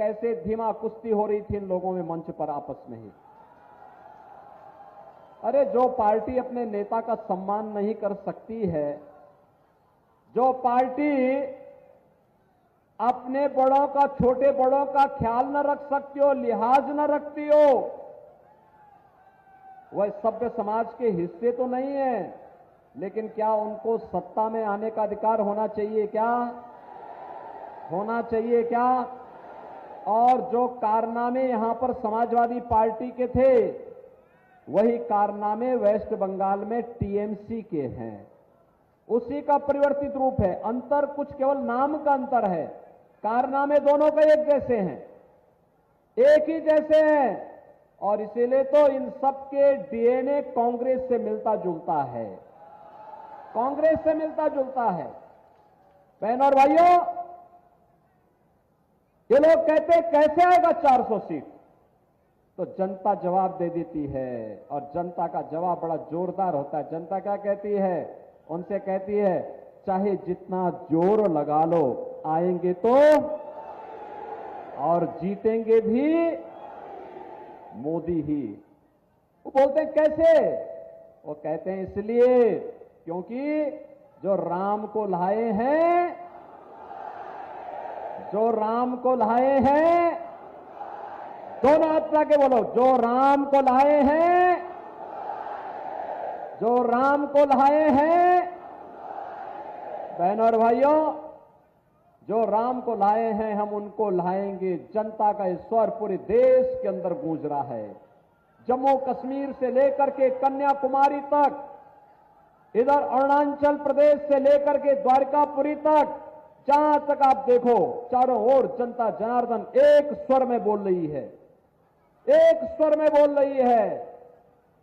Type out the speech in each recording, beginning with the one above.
कैसे धीमा कुश्ती हो रही थी इन लोगों में मंच पर आपस में ही। अरे जो पार्टी अपने नेता का सम्मान नहीं कर सकती है, जो पार्टी अपने बड़ों का, छोटे बड़ों का ख्याल न रख सकती हो, लिहाज न रखती हो, वह सभ्य समाज के हिस्से तो नहीं है। लेकिन क्या उनको सत्ता में आने का अधिकार होना चाहिए क्या? होना चाहिए क्या? और जो कारनामे यहां पर समाजवादी पार्टी के थे, वही कारनामे वेस्ट बंगाल में टीएमसी के हैं। उसी का परिवर्तित रूप है। अंतर कुछ केवल नाम का अंतर है, कारनामे दोनों का एक जैसे हैं, एक ही जैसे हैं। और इसीलिए तो इन सब के डीएनए कांग्रेस से मिलता जुलता है, कांग्रेस से मिलता जुलता है। बहनों और भाइयों, ये लोग कहते कैसे आएगा 400 सीट, तो जनता जवाब दे देती है। और जनता का जवाब बड़ा जोरदार होता है। जनता क्या कहती है? उनसे कहती है चाहे जितना जोर लगा लो, आएंगे तो और जीतेंगे भी मोदी ही। वो बोलते हैं कैसे? वो कहते हैं इसलिए क्योंकि जो राम को लाए हैं, जो राम को लाए हैं, दोनों हाथ के बोलो, जो राम को लाए हैं, जो राम को लाए हैं। बहनों और भाइयों, जो राम को लाए हैं हम उनको लाएंगे। जनता का इस स्वर पूरे देश के अंदर गूंज रहा है। जम्मू कश्मीर से लेकर के कन्याकुमारी तक, इधर अरुणाचल प्रदेश से लेकर के द्वारकापुरी तक, जहां तक आप देखो चारों ओर जनता जनार्दन एक स्वर में बोल रही है, एक स्वर में बोल रही है।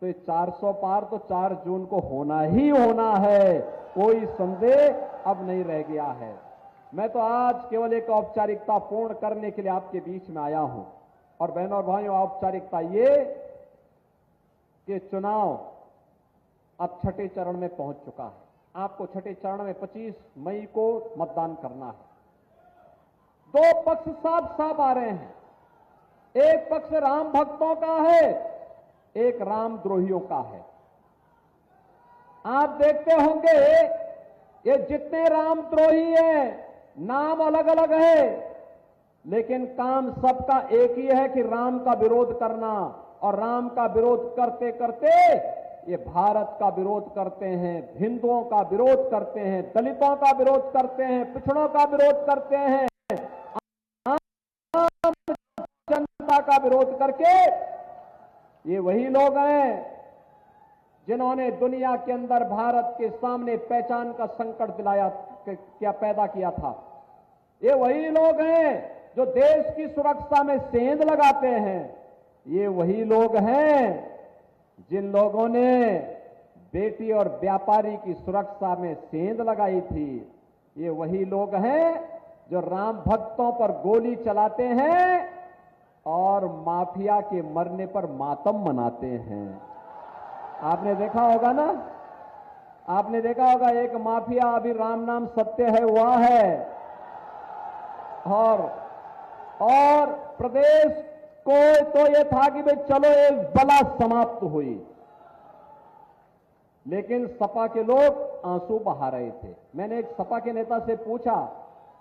तो ये 400 पार तो 4 जून को होना ही होना है, कोई संदेह अब नहीं रह गया है। मैं तो आज केवल एक औपचारिकता पूर्ण करने के लिए आपके बीच में आया हूं। और बहनों और भाइयों, औपचारिकता ये कि चुनाव अब छठे चरण में पहुंच चुका है। आपको छठे चरण में 25 मई को मतदान करना है। दो पक्ष साफ साफ आ रहे हैं। एक पक्ष राम भक्तों का है, एक राम द्रोहियों का है। आप देखते होंगे ये जितने राम द्रोही हैं, नाम अलग अलग है, लेकिन काम सबका एक ही है कि राम का विरोध करना। और राम का विरोध करते करते ये भारत का विरोध करते हैं, हिंदुओं का विरोध करते हैं, दलितों का विरोध करते हैं, पिछड़ों का विरोध करते हैं, आम जनता का विरोध करके ये वही लोग हैं जिन्होंने दुनिया के अंदर भारत के सामने पहचान का संकट दिलाया, क्या पैदा किया था। ये वही लोग हैं जो देश की सुरक्षा में सेंध लगाते हैं। ये वही लोग हैं जिन लोगों ने बेटी और व्यापारी की सुरक्षा में सेंध लगाई थी। ये वही लोग हैं जो राम भक्तों पर गोली चलाते हैं और माफिया के मरने पर मातम मनाते हैं। आपने देखा होगा ना, आपने देखा होगा एक माफिया अभी राम नाम सत्य है हुआ है, और प्रदेश को तो ये था कि भाई चलो एक बला समाप्त हुई, लेकिन सपा के लोग आंसू बहा रहे थे। मैंने एक सपा के नेता से पूछा,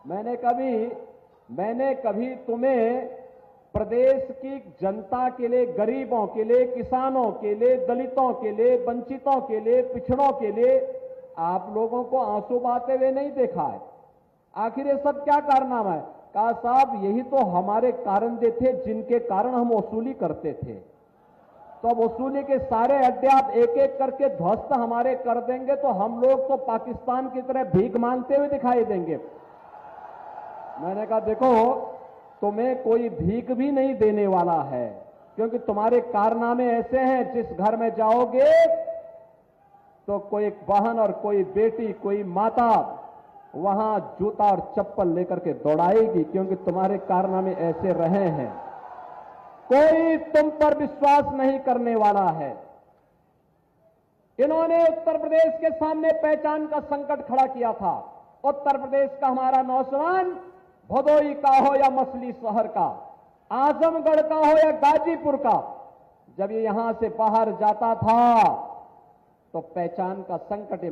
मैंने कभी तुम्हें प्रदेश की जनता के लिए, गरीबों के लिए, किसानों के लिए, दलितों के लिए, वंचितों के लिए, पिछड़ों के लिए आप लोगों को आंसू बहाते हुए नहीं देखा है। आखिर ये सब क्या कारनामा है? कहा साहब यही तो हमारे कारण थे जिनके कारण हम वसूली करते थे। तो अब वसूली के सारे अड्डे आप एक एक करके ध्वस्त हमारे कर देंगे तो हम लोग तो पाकिस्तान की तरह भीख मांगते हुए दिखाई देंगे। मैंने कहा देखो, तुम्हें कोई भीख भी नहीं देने वाला है, क्योंकि तुम्हारे कारनामे ऐसे हैं जिस घर में जाओगे तो कोई बहन और कोई बेटी, कोई माता वहां जूता और चप्पल लेकर के दौड़ाएगी, क्योंकि तुम्हारे कारनामे ऐसे रहे हैं। कोई तुम पर विश्वास नहीं करने वाला है। इन्होंने उत्तर प्रदेश के सामने पहचान का संकट खड़ा किया था। उत्तर प्रदेश का हमारा नौजवान भदोई का हो या मछली शहर का, आजमगढ़ का हो या गाजीपुर का, जब ये यहां से बाहर जाता था तो पहचान का संकट